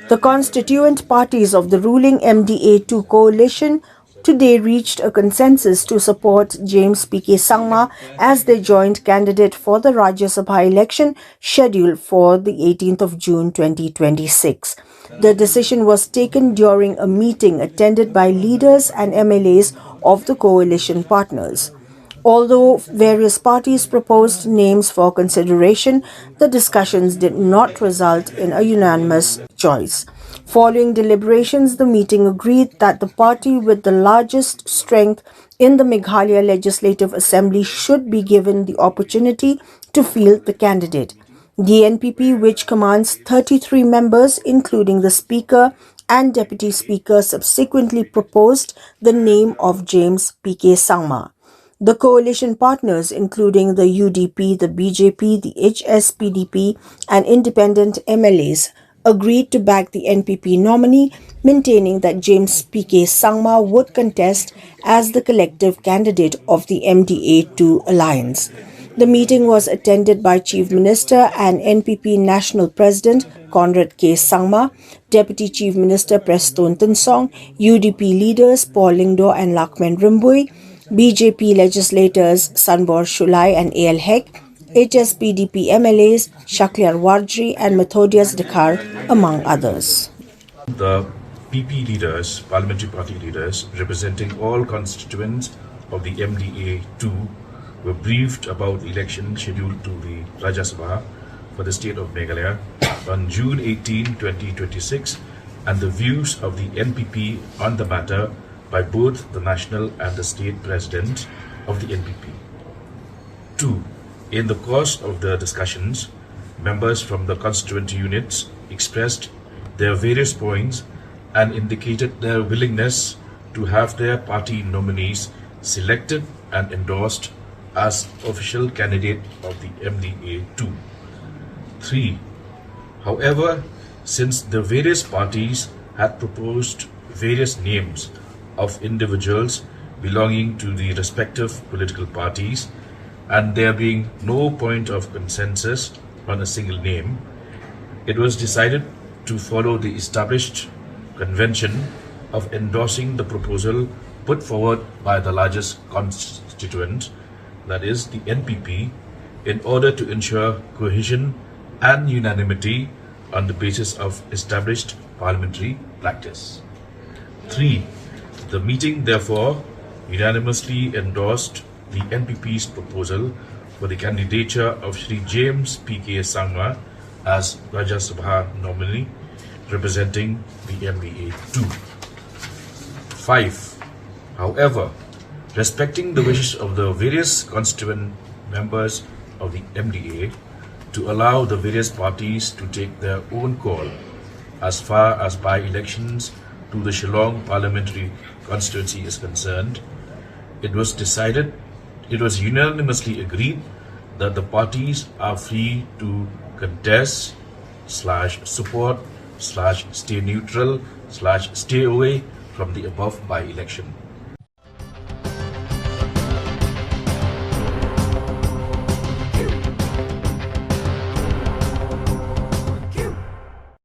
The constituent parties of the ruling MDA-2 coalition today reached a consensus to support James P.K. Sangma as their joint candidate for the Rajya Sabha election scheduled for the 18th of June 2026. The decision was taken during a meeting attended by leaders and MLAs of the coalition partners. Although various parties proposed names for consideration, the discussions did not result in a unanimous choice. Following deliberations, the meeting agreed that the party with the largest strength in the Meghalaya Legislative Assembly should be given the opportunity to field the candidate. The NPP, which commands 33 members, including the Speaker and Deputy Speaker, subsequently proposed the name of James P.K. Sangma. The coalition partners, including the UDP, the BJP, the HSPDP, and independent MLAs, agreed to back the NPP nominee, maintaining that James P.K. Sangma would contest as the collective candidate of the MDA-2 alliance. The meeting was attended by Chief Minister and NPP National President Conrad K. Sangma, Deputy Chief Minister Preston Tunsong, UDP leaders Paul Lingdo and Lakmen Rimbui, BJP legislators Sanbor Shulai and A.L. Hek, HSPDP MLAs Shakliar Wardri and Methodius Dekar, among others. The PP leaders, parliamentary party leaders, representing all constituents of the MDA-2 were briefed about the election scheduled to the Rajya Sabha for the state of Meghalaya on June 18, 2026, and the views of the NPP on the matter by both the national and the state president of the NPP. 2. In the course of the discussions, members from the constituent units expressed their various points and indicated their willingness to have their party nominees selected and endorsed as official candidate of the MDA-2. 3. However, since the various parties had proposed various names of individuals belonging to the respective political parties, and there being no point of consensus on a single name, it was decided to follow the established convention of endorsing the proposal put forward by the largest constituent, that is the NPP, in order to ensure cohesion and unanimity on the basis of established parliamentary practice. 3. The meeting therefore unanimously endorsed the NPP's proposal for the candidature of Shri James P.K. Sangma as Rajya Sabha nominee representing the MDA-2. 5. However, respecting the wishes of the various constituent members of the MDA to allow the various parties to take their own call as far as by-elections to the Shillong parliamentary constituency is concerned, it was unanimously agreed that the parties are free to contest / support / stay neutral / stay away from the above by-election.